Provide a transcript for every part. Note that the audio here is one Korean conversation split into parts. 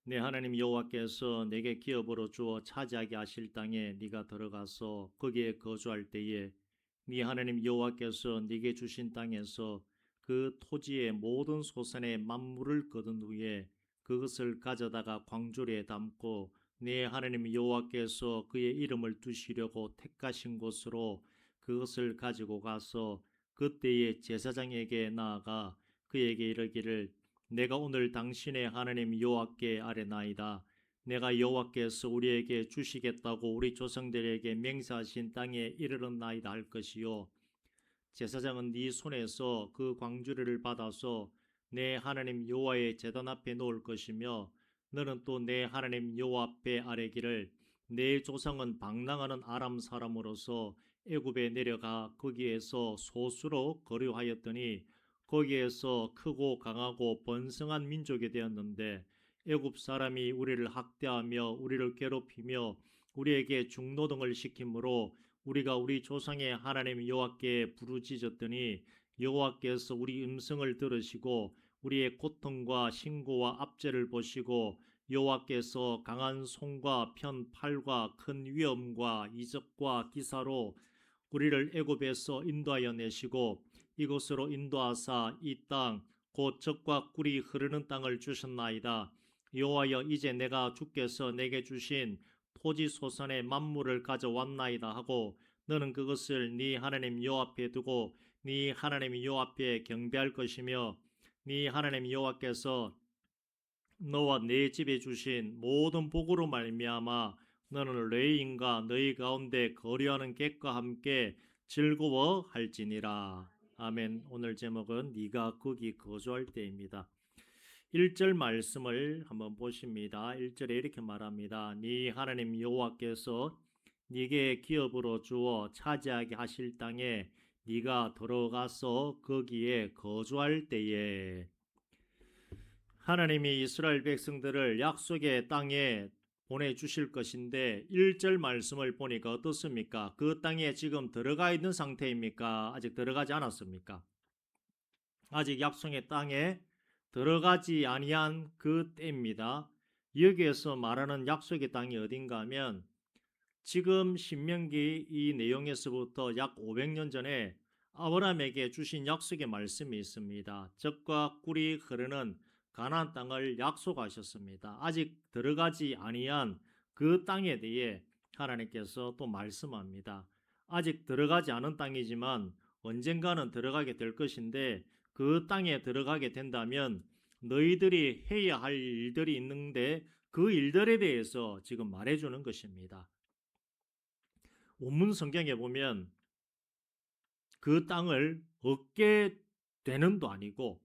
내 하나님 여호와께서 내게 기업으로 주어 차지하게 하실 땅에 네가 들어가서 거기에 거주할 때에 네 하나님 여호와께서 네게 주신 땅에서 그 토지의 모든 소산의 만물을 거둔 후에 그것을 가져다가 광주리에 담고 네 하나님 여호와께서 그의 이름을 두시려고 택하신 곳으로 그것을 가지고 가서 그때의 제사장에게 나아가 그에게 이르기를 내가 오늘 당신의 하나님 여호와께 아뢰나이다. 내가 여호와께서 우리에게 주시겠다고 우리 조상들에게 맹세하신 땅에 이르렀나이다 할 것이요. 제사장은 네 손에서 그 광주리를 받아서 내 하나님 여호와의 제단 앞에 놓을 것이며 너는 또 내 하나님 여호와 앞에 아뢰기를 내 조상은 방랑하는 아람 사람으로서 애굽에 내려가 거기에서 소수로 거류하였더니 거기에서 크고 강하고 번성한 민족이 되었는데 애굽 사람이 우리를 학대하며 우리를 괴롭히며 우리에게 중노동을 시키므로 우리가 우리 조상의 하나님 여호와께 부르짖었더니 여호와께서 우리 음성을 들으시고 우리의 고통과 신고와 압제를 보시고 여호와께서 강한 손과 편 팔과 큰 위엄과 이적과 기사로 우리를 애굽에서 인도하여 내시고 이곳으로 인도하사 이 땅 곧 젖과 꿀이 흐르는 땅을 주셨나이다. 여호와여 이제 내가 주께서 내게 주신 토지 소산의 만물을 가져왔나이다 하고 너는 그것을 네 하나님 여호와 앞에 두고 네 하나님 여호와 앞에 경배할 것이며 네 하나님 여호와께서 너와 네 집에 주신 모든 복으로 말미암아 너는 레인과 너희 가운데 거류하는 객과 함께 즐거워할지니라. 아멘. 오늘 제목은 네가 거기 거주할 때입니다. 1절 말씀을 한번 보십니다. 1절에 이렇게 말합니다. 네 하나님 여호와께서 네게 기업으로 주어 차지하게 하실 땅에 네가 들어가서 거기에 거주할 때에 하나님이 이스라엘 백성들을 약속의 땅에 보내주실 것인데 1절 말씀을 보니까 어떻습니까? 그 땅에 지금 들어가 있는 상태입니까? 아직 들어가지 않았습니까? 아직 약속의 땅에 들어가지 아니한 그 때입니다. 여기에서 말하는 약속의 땅이 어딘가 하면 지금 신명기 이 내용에서부터 약 500년 전에 아브라함에게 주신 약속의 말씀이 있습니다. 젖과 꿀이 흐르는 가나안 땅을 약속하셨습니다. 아직 들어가지 아니한 그 땅에 대해 하나님께서 또 말씀합니다. 아직 들어가지 않은 땅이지만 언젠가는 들어가게 될 것인데 그 땅에 들어가게 된다면 너희들이 해야 할 일들이 있는데 그 일들에 대해서 지금 말해주는 것입니다. 원문 성경에 보면 그 땅을 얻게 되는도 아니고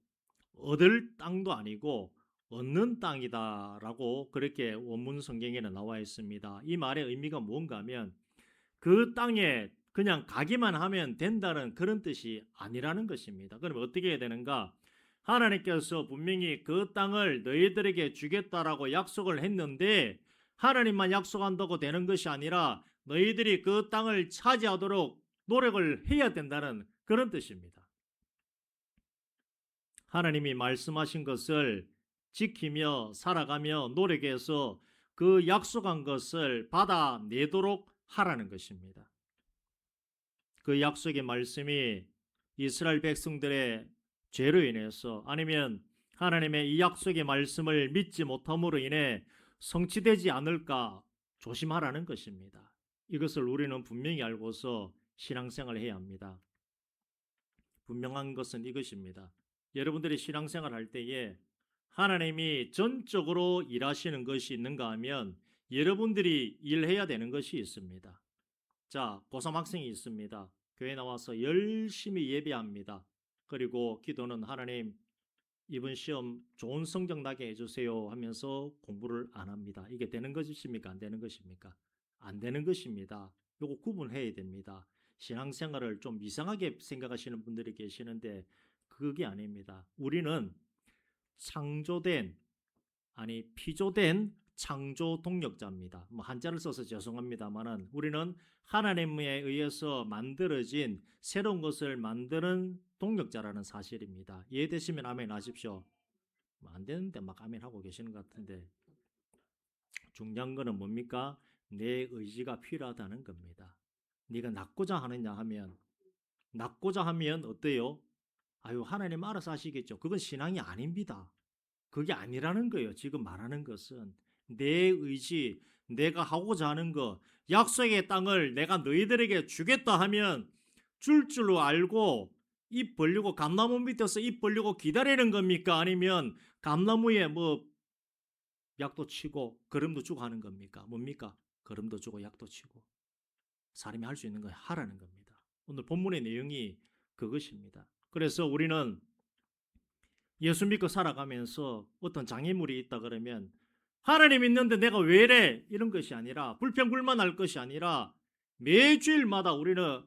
얻을 땅도 아니고 얻는 땅이다라고 그렇게 원문 성경에는 나와 있습니다. 이 말의 의미가 뭔가 하면 그 땅에 그냥 가기만 하면 된다는 그런 뜻이 아니라는 것입니다. 그럼 어떻게 해야 되는가? 하나님께서 분명히 그 땅을 너희들에게 주겠다라고 약속을 했는데 하나님만 약속한다고 되는 것이 아니라 너희들이 그 땅을 차지하도록 노력을 해야 된다는 그런 뜻입니다. 하나님이 말씀하신 것을 지키며 살아가며 노력해서 그 약속한 것을 받아내도록 하라는 것입니다. 그 약속의 말씀이 이스라엘 백성들의 죄로 인해서 아니면 하나님의 이 약속의 말씀을 믿지 못함으로 인해 성취되지 않을까 조심하라는 것입니다. 이것을 우리는 분명히 알고서 신앙생활을 해야 합니다. 분명한 것은 이것입니다. 여러분들이 신앙생활 할 때에 하나님이 전적으로 일하시는 것이 있는가 하면 여러분들이 일해야 되는 것이 있습니다. 자, 고3 학생이 있습니다. 교회 나와서 열심히 예배합니다. 그리고 기도는 하나님 이번 시험 좋은 성적 나게 해주세요 하면서 공부를 안 합니다. 이게 되는 것입니까? 안 되는 것입니까? 안 되는 것입니다. 이거 구분해야 됩니다. 신앙생활을 좀 이상하게 생각하시는 분들이 계시는데 그게 아닙니다. 우리는 창조된 아니 피조된 창조 동력자입니다. 뭐 한자를 써서 죄송합니다만은 우리는 하나님에 의해서 만들어진 새로운 것을 만드는 동력자라는 사실입니다. 이해되시면 아멘 하십시오. 안 되는데 막 아멘 하고 계시는 것 같은데 중요한 거는 뭡니까? 내 의지가 필요하다는 겁니다. 네가 낫고자 하느냐 하면 낫고자 하면 어때요? 아유 하나님 알아서 하시겠죠. 그건 신앙이 아닙니다. 그게 아니라는 거예요. 지금 말하는 것은 내 의지, 내가 하고자 하는 거, 약속의 땅을 내가 너희들에게 주겠다 하면 줄 줄로 알고 입 벌리고 감나무 밑에서 입 벌리고 기다리는 겁니까? 아니면 감나무에 뭐 약도 치고 걸음도 주고 하는 겁니까? 뭡니까? 걸음도 주고 약도 치고 사람이 할 수 있는 거 하라는 겁니다. 오늘 본문의 내용이 그것입니다. 그래서 우리는 예수 믿고 살아가면서 어떤 장애물이 있다 그러면 하나님 있는데 내가 왜 이래? 이런 것이 아니라 불평불만할 것이 아니라 매주일마다 우리는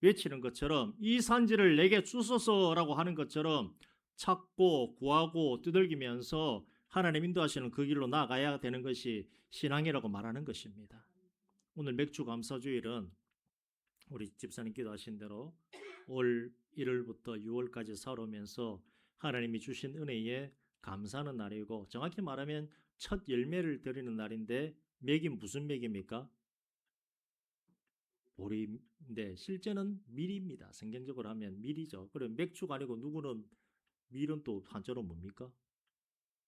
외치는 것처럼 이 산지를 내게 주소서라고 하는 것처럼 찾고 구하고 두들기면서 하나님 인도하시는 그 길로 나아가야 되는 것이 신앙이라고 말하는 것입니다. 오늘 맥주 감사주일은 우리 집사님 기도하신 대로 올 1월부터 6월까지 살아오면서 하나님이 주신 은혜에 감사하는 날이고 정확히 말하면 첫 열매를 드리는 날인데 맥이 무슨 맥입니까? 보리인데 실제는 밀입니다. 성경적으로 하면 밀이죠. 그래 맥주가 아니고 누구는 밀은 또 한자로 뭡니까?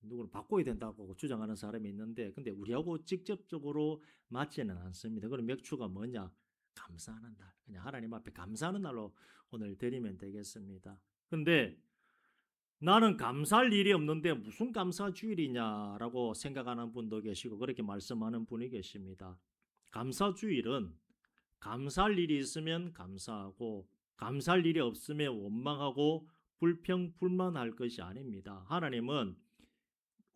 누구를 바꿔야 된다고 주장하는 사람이 있는데 근데 우리하고 직접적으로 맞지는 않습니다. 그럼 맥주가 뭐냐? 감사하는 날. 그냥 하나님 앞에 감사하는 날로 오늘 드리면 되겠습니다. 근데 나는 감사할 일이 없는데 무슨 감사주일이냐라고 생각하는 분도 계시고 그렇게 말씀하는 분이 계십니다. 감사주일은 감사할 일이 있으면 감사하고 감사할 일이 없으면 원망하고 불평불만할 것이 아닙니다. 하나님은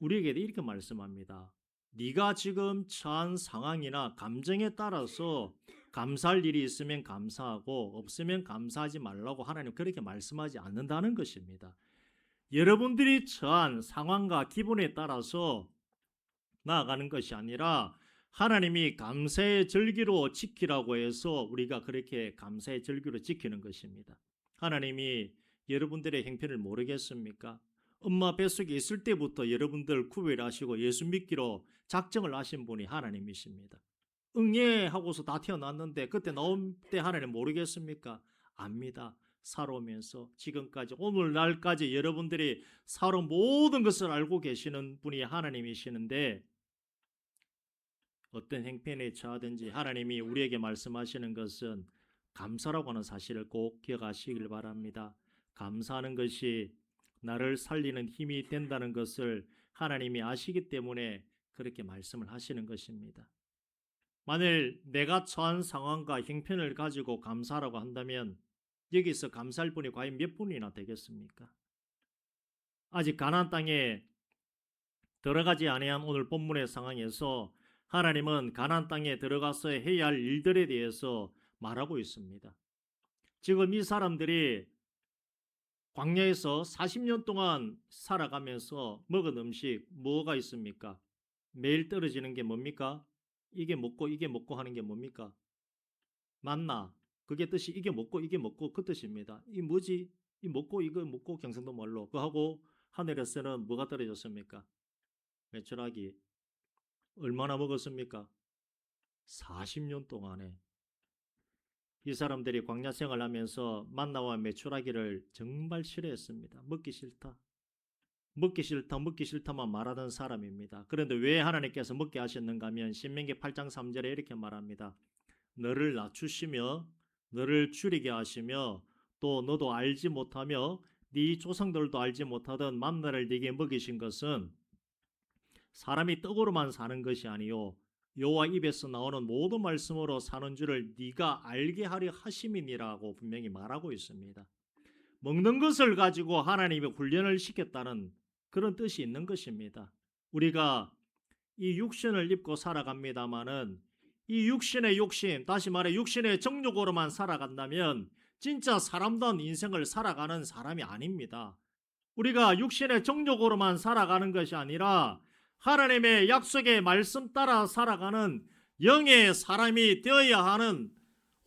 우리에게 이렇게 말씀합니다. 네가 지금 처한 상황이나 감정에 따라서 감사할 일이 있으면 감사하고 없으면 감사하지 말라고 하나님 그렇게 말씀하지 않는다는 것입니다. 여러분들이 처한 상황과 기분에 따라서 나아가는 것이 아니라 하나님이 감사의 절기로 지키라고 해서 우리가 그렇게 감사의 절기로 지키는 것입니다. 하나님이 여러분들의 행편을 모르겠습니까? 엄마 뱃속에 있을 때부터 여러분들 구별하시고 예수 믿기로 작정을 하신 분이 하나님이십니다. 응예 하고서 다 태어났는데 그때 나온 때 하나님 모르겠습니까? 압니다. 살아오면서 지금까지 오늘날까지 여러분들이 살아온 모든 것을 알고 계시는 분이 하나님이시는데 어떤 행편에 처하든지 하나님이 우리에게 말씀하시는 것은 감사라고 하는 사실을 꼭 기억하시길 바랍니다. 감사하는 것이 나를 살리는 힘이 된다는 것을 하나님이 아시기 때문에 그렇게 말씀을 하시는 것입니다. 만일 내가 처한 상황과 형편을 가지고 감사라고 한다면 여기서 감사할 분이 과연 몇 분이나 되겠습니까? 아직 가나안 땅에 들어가지 아니한 오늘 본문의 상황에서 하나님은 가나안 땅에 들어가서 해야 할 일들에 대해서 말하고 있습니다. 지금 이 사람들이 광야에서 40년 동안 살아가면서 먹은 음식 뭐가 있습니까? 매일 떨어지는 게 뭡니까? 이게 먹고 하는 게 뭡니까? 만나. 그게 뜻이 이게 먹고 그 뜻입니다. 이 뭐지? 이 먹고 이거 먹고 경상도 말로 그하고 하늘에서는 뭐가 떨어졌습니까? 메추라기. 얼마나 먹었습니까? 40년 동안에 이 사람들이 광야 생활하면서 만나와 메추라기를 정말 싫어했습니다. 먹기 싫다. 먹기 싫다, 먹기 싫다만 말하던 사람입니다. 그런데 왜 하나님께서 먹게 하셨는가 하면 신명기 8장 3절에 이렇게 말합니다. 너를 낮추시며 너를 줄이게 하시며 또 너도 알지 못하며 네 조상들도 알지 못하던 만나를 네게 먹이신 것은 사람이 떡으로만 사는 것이 아니요 여호와 입에서 나오는 모든 말씀으로 사는 줄을 네가 알게 하려 하심이니라고 분명히 말하고 있습니다. 먹는 것을 가지고 하나님의 훈련을 시켰다는 그런 뜻이 있는 것입니다. 우리가 이 육신을 입고 살아갑니다마는 이 육신의 욕심, 다시 말해 육신의 정욕으로만 살아간다면 진짜 사람다운 인생을 살아가는 사람이 아닙니다. 우리가 육신의 정욕으로만 살아가는 것이 아니라 하나님의 약속의 말씀 따라 살아가는 영의 사람이 되어야 하는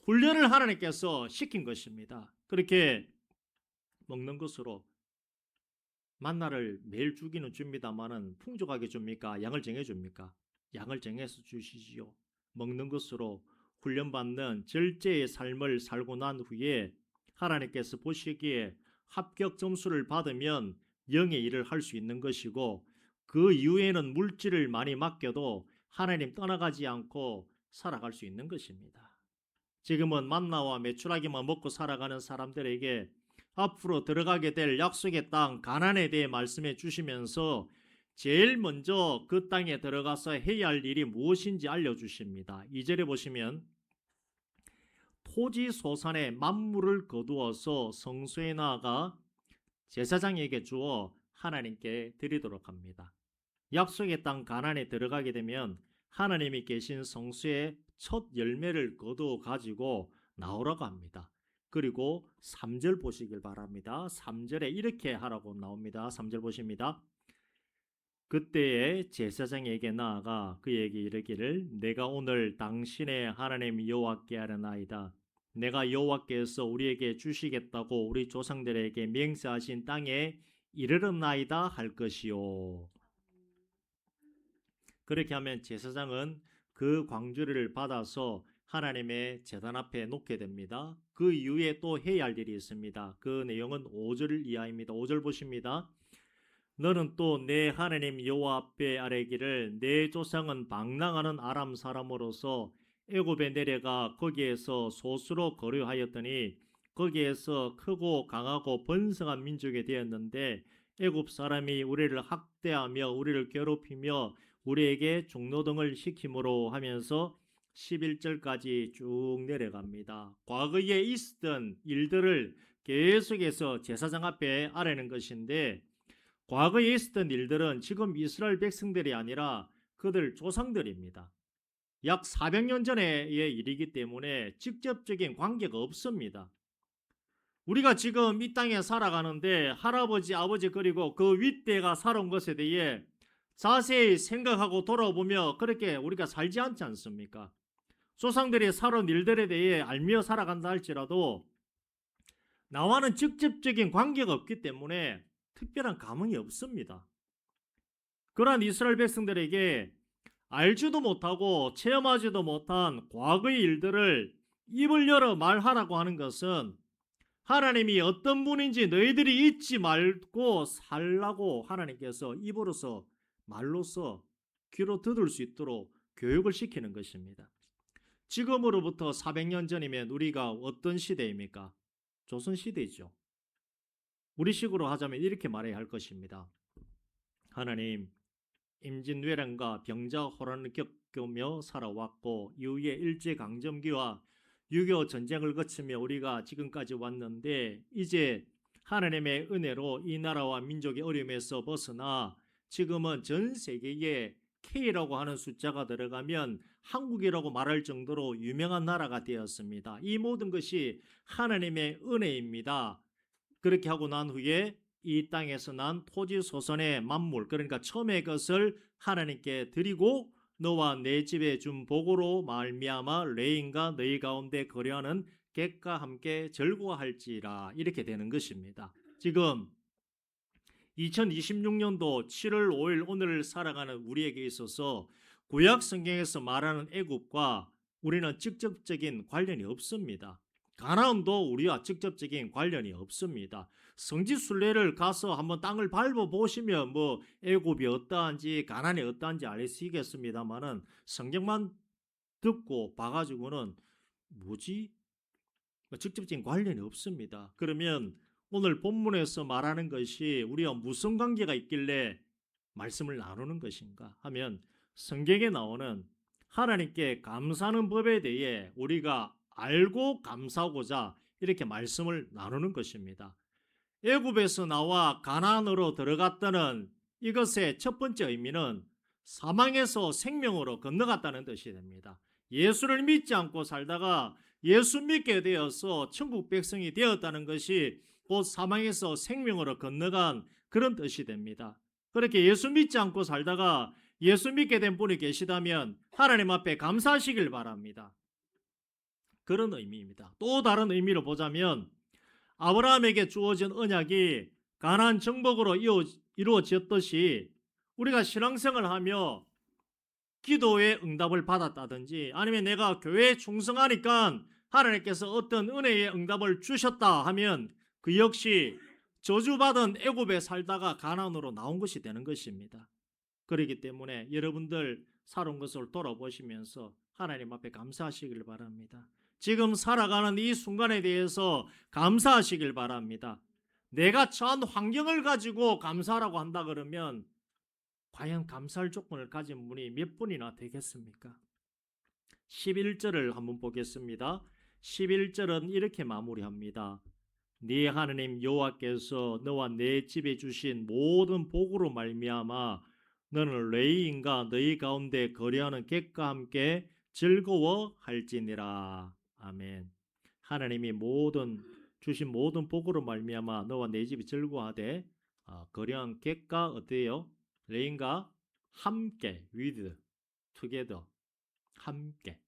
훈련을 하나님께서 시킨 것입니다. 그렇게 먹는 것으로 만나를 매일 주기는 줍니다마는 풍족하게 줍니까? 양을 정해 줍니까? 양을 정해서 주시지요. 먹는 것으로 훈련받는 절제의 삶을 살고 난 후에 하나님께서 보시기에 합격 점수를 받으면 영의 일을 할 수 있는 것이고, 그 이후에는 물질을 많이 맡겨도 하나님 떠나가지 않고 살아갈 수 있는 것입니다. 지금은 만나와 메추라기만 먹고 살아가는 사람들에게 앞으로 들어가게 될 약속의 땅 가나안에 대해 말씀해 주시면서 제일 먼저 그 땅에 들어가서 해야 할 일이 무엇인지 알려주십니다. 2절에 보시면 토지 소산의 만물을 거두어서 성소에 나아가 제사장에게 주어 하나님께 드리도록 합니다. 약속의 땅 가나안에 들어가게 되면 하나님이 계신 성소의 첫 열매를 거두어 가지고 나오라고 합니다. 그리고 3절 보시길 바랍니다. 3절에 이렇게 하라고 나옵니다. 3절 보십니다. 그때에 제사장에게 나아가 그에게 이르기를 내가 오늘 당신의 하나님 여호와께 하려나이다. 내가 여호와께서 우리에게 주시겠다고 우리 조상들에게 맹세하신 땅에 이르렀나이다 할 것이요. 그렇게 하면 제사장은 그 광주리를 받아서 하나님의 제단 앞에 놓게 됩니다. 그 이후에 또 해야 할 일이 있습니다. 그 내용은 5절 이하입니다. 5절 보십니다. 너는 또 내 하나님 여호와 앞에 아뢰기를 내 조상은 방랑하는 아람 사람으로서 애굽에 내려가 거기에서 소수로 거류하였더니 거기에서 크고 강하고 번성한 민족이 되었는데 애굽 사람이 우리를 학대하며 우리를 괴롭히며 우리에게 종노동을 시키므로 하면서 11절까지 쭉 내려갑니다. 과거에 있었던 일들을 계속해서 제사장 앞에 아뢰는 것인데, 과거에 있었던 일들은 지금 이스라엘 백성들이 아니라 그들 조상들입니다. 약 400년 전의 일이기 때문에 직접적인 관계가 없습니다. 우리가 지금 이 땅에 살아가는데 할아버지, 아버지 그리고 그 윗대가 살아온 것에 대해 자세히 생각하고 돌아보며 그렇게 우리가 살지 않지 않습니까? 조상들이 살아온 일들에 대해 알며 살아간다 할지라도 나와는 직접적인 관계가 없기 때문에 특별한 감흥이 없습니다. 그러한 이스라엘 백성들에게 알지도 못하고 체험하지도 못한 과거의 일들을 입을 열어 말하라고 하는 것은 하나님이 어떤 분인지 너희들이 잊지 말고 살라고 하나님께서 입으로서 말로써 귀로 듣을 수 있도록 교육을 시키는 것입니다. 지금으로부터 400년 전이면 우리가 어떤 시대입니까? 조선시대이죠. 우리식으로 하자면 이렇게 말해야 할 것입니다. 하나님, 임진왜란과 병자호란을 겪으며 살아왔고 이후에 일제강점기와 6.25 전쟁을 거치며 우리가 지금까지 왔는데 이제 하나님의 은혜로 이 나라와 민족의 어려움에서 벗어나 지금은 전 세계에 K라고 하는 숫자가 들어가면 한국이라고 말할 정도로 유명한 나라가 되었습니다. 이 모든 것이 하나님의 은혜입니다. 그렇게 하고 난 후에 이 땅에서 난 토지 소산의 만물, 그러니까 처음의 것을 하나님께 드리고 너와 내 집에 준 복으로 말미암아 레인과 너희 가운데 거래하는 객과 함께 즐거워할지라, 이렇게 되는 것입니다. 지금 2026년도 7월 5일 오늘을 살아가는 우리에게 있어서 구약 성경에서 말하는 애굽과 우리는 직접적인 관련이 없습니다. 가나안도 우리와 직접적인 관련이 없습니다. 성지순례를 가서 한번 땅을 밟아보시면 뭐 애굽이 어떠한지 가나안이 어떠한지 알수있겠습니다만은 성경만 듣고 봐가지고는 뭐지? 직접적인 관련이 없습니다. 그러면 오늘 본문에서 말하는 것이 우리와 무슨 관계가 있길래 말씀을 나누는 것인가 하면 성경에 나오는 하나님께 감사하는 법에 대해 우리가 알고 감사하고자 이렇게 말씀을 나누는 것입니다. 애굽에서 나와 가나안으로 들어갔다는 이것의 첫 번째 의미는 사망에서 생명으로 건너갔다는 뜻이 됩니다. 예수를 믿지 않고 살다가 예수 믿게 되어서 천국 백성이 되었다는 것이 곧 사망에서 생명으로 건너간 그런 뜻이 됩니다. 그렇게 예수 믿지 않고 살다가 예수 믿게 된 분이 계시다면 하나님 앞에 감사하시길 바랍니다. 그런 의미입니다. 또 다른 의미로 보자면 아브라함에게 주어진 언약이 가나안 정복으로 이루어졌듯이 우리가 신앙생활을 하며 기도의 응답을 받았다든지 아니면 내가 교회에 충성하니까 하나님께서 어떤 은혜의 응답을 주셨다 하면 그 역시 저주받은 애굽에 살다가 가나안으로 나온 것이 되는 것입니다. 그렇기 때문에 여러분들 살아온 것을 돌아보시면서 하나님 앞에 감사하시길 바랍니다. 지금 살아가는 이 순간에 대해서 감사하시길 바랍니다. 내가 처한 환경을 가지고 감사라고 한다 그러면 과연 감사할 조건을 가진 분이 몇 분이나 되겠습니까? 11절을 한번 보겠습니다. 11절은 이렇게 마무리합니다. 네 하나님 여호와께서 너와 내 집에 주신 모든 복으로 말미암아 너는 레위인과 너희 가운데 거래하는 객과 함께 즐거워할지니라. 아멘. 하나님이 주신 모든 복으로 말미암아 너와 내 집이 즐거워하되 거래한 객과 어때요? 레인과 함께 with together 함께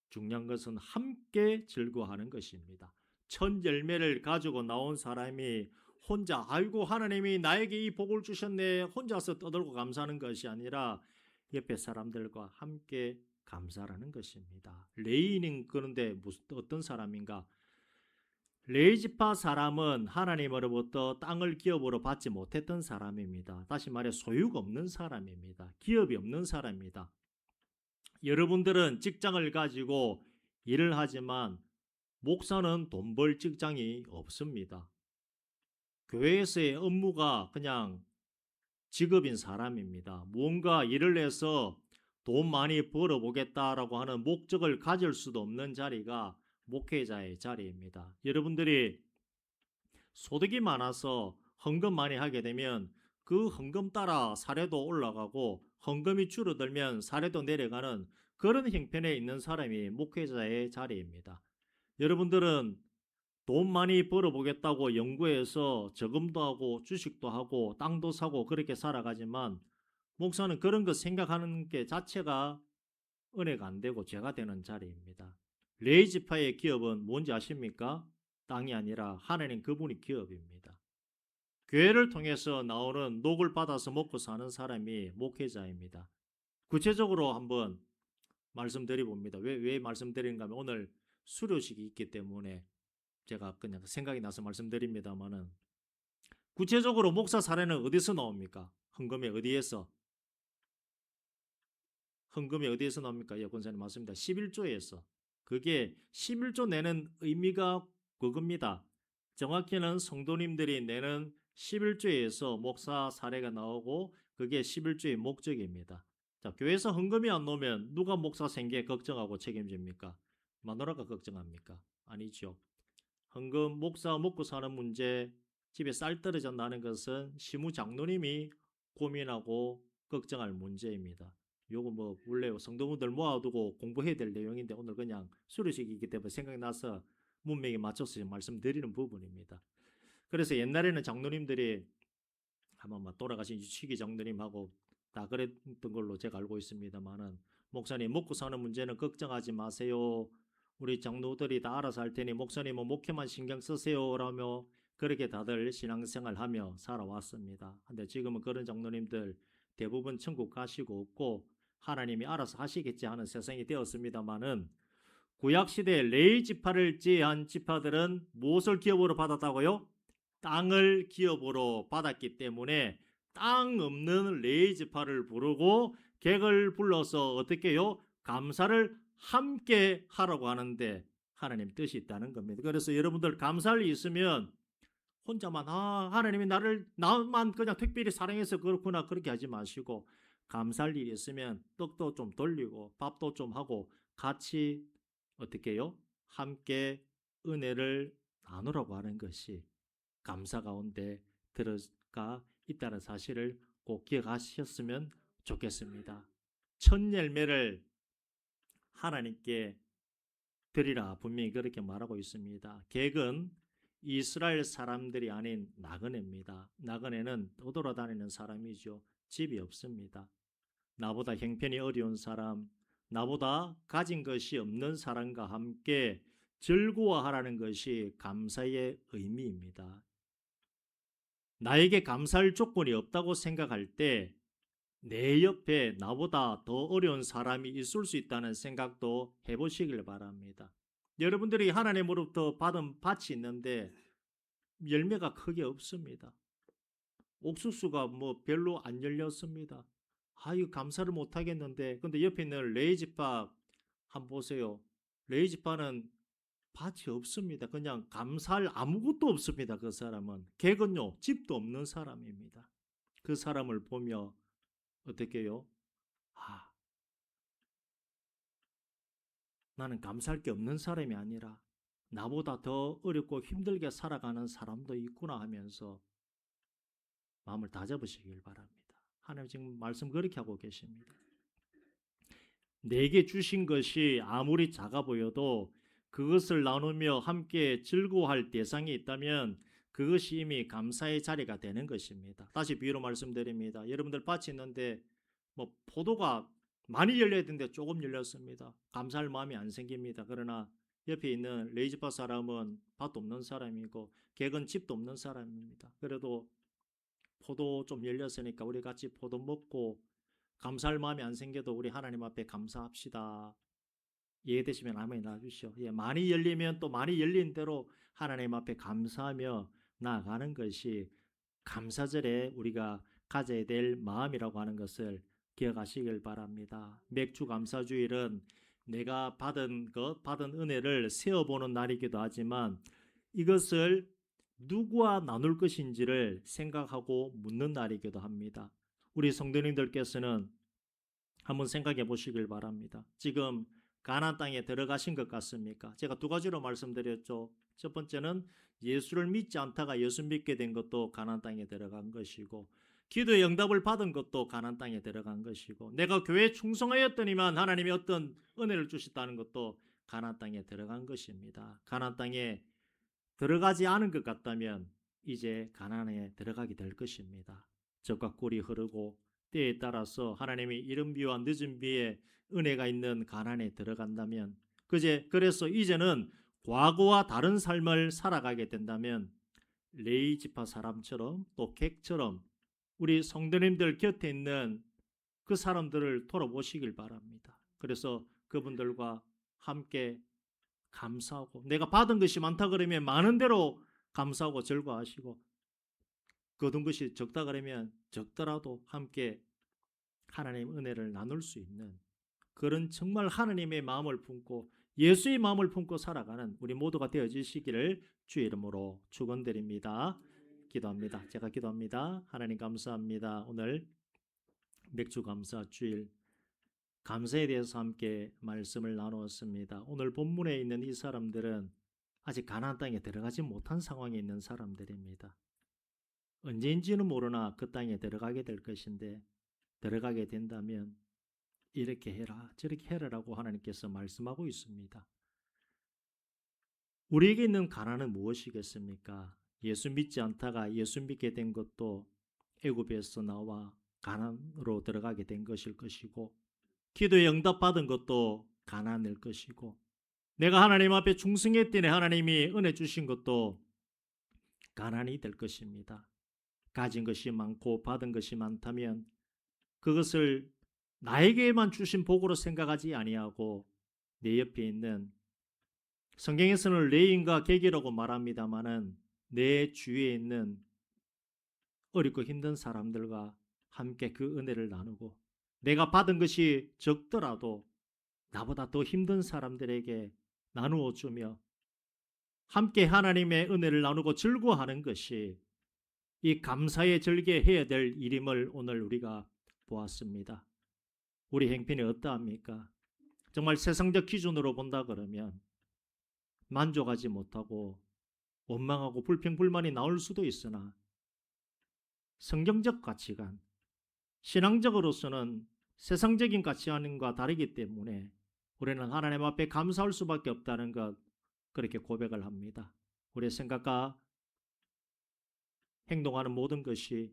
중요한 것은 함께 즐거워하는 것입니다. 첫 열매를 가지고 나온 사람이 혼자 아이고 하나님이 나에게 이 복을 주셨네 혼자서 떠들고 감사하는 것이 아니라 옆에 사람들과 함께 감사하는 것입니다. 레이는 그런데 어떤 사람인가? 레이지파 사람은 하나님으로부터 땅을 기업으로 받지 못했던 사람입니다. 다시 말해 소유가 없는 사람입니다. 기업이 없는 사람입니다. 여러분들은 직장을 가지고 일을 하지만 목사는 돈 벌 직장이 없습니다. 교회에서의 업무가 그냥 직업인 사람입니다. 무언가 일을 해서 돈 많이 벌어보겠다라고 하는 목적을 가질 수도 없는 자리가 목회자의 자리입니다. 여러분들이 소득이 많아서 헌금 많이 하게 되면 그 헌금 따라 사례도 올라가고 헌금이 줄어들면 사례도 내려가는 그런 형편에 있는 사람이 목회자의 자리입니다. 여러분들은 돈 많이 벌어보겠다고 연구해서 저금도 하고 주식도 하고 땅도 사고 그렇게 살아가지만 목사는 그런 거 생각하는 게 자체가 은혜가 안 되고 죄가 되는 자리입니다. 레이지파의 기업은 뭔지 아십니까? 땅이 아니라 하나님 그분이 기업입니다. 교회를 통해서 나오는 녹을 받아서 먹고 사는 사람이 목회자입니다. 구체적으로 한번 말씀드려봅니다. 왜 말씀드리는가 하면 오늘 수료식이 있기 때문에 제가 그냥 생각이 나서 말씀드립니다만은 구체적으로 목사 사례는 어디서 나옵니까? 헌금이 어디에서 나옵니까? 예, 권사님 맞습니다. 11조에서. 그게 11조 내는 의미가 그겁니다. 정확히는 성도님들이 내는 11조에서 목사 사례가 나오고 그게 11조의 목적입니다. 자, 교회에서 헌금이 안 나오면 누가 목사 생계 걱정하고 책임집니까? 마누라가 걱정합니까? 아니죠. 헌금 목사 먹고 사는 문제, 집에 쌀 떨어진다는 것은 시무 장로님이 고민하고 걱정할 문제입니다. 요거 뭐 원래 성도분들 모아두고 공부해야 될 내용인데 오늘 그냥 수료식이기 때문에 생각나서 문맥에 맞춰서 말씀드리는 부분입니다. 그래서 옛날에는 장로님들이 한번 돌아가신 유치기 장로님하고 다 그랬던 걸로 제가 알고 있습니다만은 목사님 먹고 사는 문제는 걱정하지 마세요. 우리 장로들이 다 알아서 할 테니 목사님은 목회만 신경 쓰세요 라며 그렇게 다들 신앙생활하며 살아왔습니다. 근데 지금은 그런 장로님들 대부분 천국 가시고 없고 하나님이 알아서 하시겠지 하는 세상이 되었습니다만은 구약시대 레위 지파를 제한 지파들은 무엇을 기업으로 받았다고요? 땅을 기업으로 받았기 때문에 땅 없는 레위 지파를 부르고 객을 불러서 어떻게 해요? 감사를 함께 하라고 하는데 하나님 뜻이 있다는 겁니다. 그래서 여러분들 감사할 일 있으면 혼자만 하나님이 나만 그냥 특별히 사랑해서 그렇구나 그렇게 하지 마시고 감사할 일이 있으면 떡도 좀 돌리고 밥도 좀 하고 같이 어떻게 해요? 함께 은혜를 나누라고 하는 것이 감사 가운데 들어가 있다는 사실을 꼭 기억하셨으면 좋겠습니다. 첫 열매를 하나님께 드리라 분명히 그렇게 말하고 있습니다. 객은 이스라엘 사람들이 아닌 나그네입니다. 나그네는 떠돌아다니는 사람이죠. 집이 없습니다. 나보다 형편이 어려운 사람, 나보다 가진 것이 없는 사람과 함께 즐거워하라는 것이 감사의 의미입니다. 나에게 감사할 조건이 없다고 생각할 때 내 옆에 나보다 더 어려운 사람이 있을 수 있다는 생각도 해보시길 바랍니다. 여러분들이 하나님으로부터 받은 밭이 있는데 열매가 크게 없습니다. 옥수수가 뭐 별로 안 열렸습니다. 이거 감사를 못 하겠는데. 근데 옆에 있는 레이지파 한번 보세요. 레이지파는 밭이 없습니다. 그냥 감사할 아무것도 없습니다. 그 사람은. 객은요, 집도 없는 사람입니다. 그 사람을 보며 어떻게 해요? 아, 나는 감사할 게 없는 사람이 아니라 나보다 더 어렵고 힘들게 살아가는 사람도 있구나 하면서 마음을 다잡으시길 바랍니다. 하나님 지금 말씀 그렇게 하고 계십니다. 내게 주신 것이 아무리 작아 보여도 그것을 나누며 함께 즐거워할 대상이 있다면 그것이 이미 감사의 자리가 되는 것입니다. 다시 비유로 말씀드립니다. 여러분들 밭이 있는데 뭐 포도가 많이 열려야 되는데 조금 열렸습니다. 감사할 마음이 안 생깁니다. 그러나 옆에 있는 레이지파 사람은 밭도 없는 사람이고 객은 집도 없는 사람입니다. 그래도 포도 좀 열렸으니까 우리 같이 포도 먹고 감사할 마음이 안 생겨도 우리 하나님 앞에 감사합시다. 이해되시면 아멘 놔주시오. 예, 많이 열리면 또 많이 열린 대로 하나님 앞에 감사하며 나아가는 것이 감사절에 우리가 가져야 될 마음이라고 하는 것을 기억하시길 바랍니다. 맥주 감사주일은 내가 받은 은혜를 세어보는 날이기도 하지만 이것을 누구와 나눌 것인지를 생각하고 묻는 날이기도 합니다. 우리 성도님들께서는 한번 생각해 보시길 바랍니다. 지금 가나안 땅에 들어가신 것 같습니까? 제가 두 가지로 말씀드렸죠. 첫 번째는 예수를 믿지 않다가 예수 믿게 된 것도 가나안 땅에 들어간 것이고, 기도의 응답을 받은 것도 가나안 땅에 들어간 것이고, 내가 교회에 충성하였더니만 하나님이 어떤 은혜를 주셨다는 것도 가나안 땅에 들어간 것입니다. 가나안 땅에 들어가지 않은 것 같다면 이제 가나안에 들어가게 될 것입니다. 적과 꿀이 흐르고 때에 따라서 하나님이 이른 비와 늦은 비에 은혜가 있는 가나안에 들어간다면 그래서 이제는 과거와 다른 삶을 살아가게 된다면 레이 지파 사람처럼 또 객처럼 우리 성도님들 곁에 있는 그 사람들을 돌아보시길 바랍니다. 그래서 그분들과 함께 감사하고 내가 받은 것이 많다 그러면 많은 대로 감사하고 즐거워하시고 거둔 것이 적다 그러면 적더라도 함께 하나님 은혜를 나눌 수 있는 그런 정말 하나님의 마음을 품고 예수의 마음을 품고 살아가는 우리 모두가 되어지시기를 주의 이름으로 축원드립니다. 기도합니다. 제가 기도합니다. 하나님 감사합니다. 오늘 맥주 감사 주일 감사에 대해서 함께 말씀을 나누었습니다. 오늘 본문에 있는 이 사람들은 아직 가나안 땅에 들어가지 못한 상황에 있는 사람들입니다. 언제인지는 모르나 그 땅에 들어가게 될 것인데 들어가게 된다면 이렇게 해라 저렇게 해라라고 하나님께서 말씀하고 있습니다. 우리에게 있는 가난은 무엇이겠습니까? 예수 믿지 않다가 예수 믿게 된 것도 애굽에서 나와 가난으로 들어가게 된 것일 것이고 기도에 응답받은 것도 가난일 것이고 내가 하나님 앞에 충성했더니 하나님이 은혜 주신 것도 가난이 될 것입니다. 가진 것이 많고 받은 것이 많다면 그것을 나에게만 주신 복으로 생각하지 아니하고 내 옆에 있는 성경에서는 레인과 객이라고 말합니다마는 내 주위에 있는 어렵고 힘든 사람들과 함께 그 은혜를 나누고 내가 받은 것이 적더라도 나보다 더 힘든 사람들에게 나누어 주며 함께 하나님의 은혜를 나누고 즐거워하는 것이 이 감사의 절개 해야 될 일임을 오늘 우리가 보았습니다. 우리 행편이 어떠합니까? 정말 세상적 기준으로 본다 그러면 만족하지 못하고 원망하고 불평불만이 나올 수도 있으나 성경적 가치관, 신앙적으로서는 세상적인 가치관과 다르기 때문에 우리는 하나님 앞에 감사할 수밖에 없다는 것 그렇게 고백을 합니다. 우리의 생각과 행동하는 모든 것이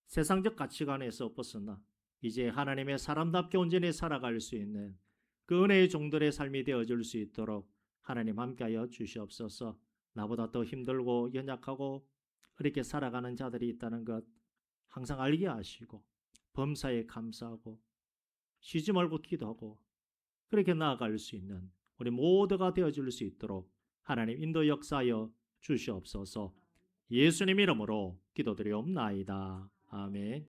세상적 가치관에서 벗어나 이제 하나님의 사람답게 온전히 살아갈 수 있는 그 은혜의 종들의 삶이 되어줄 수 있도록 하나님 함께하여 주시옵소서. 나보다 더 힘들고 연약하고 그렇게 살아가는 자들이 있다는 것 항상 알게 하시고 범사에 감사하고 쉬지 말고 기도하고 그렇게 나아갈 수 있는 우리 모두가 되어줄 수 있도록 하나님 인도 역사하여 주시옵소서. 예수님 이름으로 기도드리옵나이다. 아멘.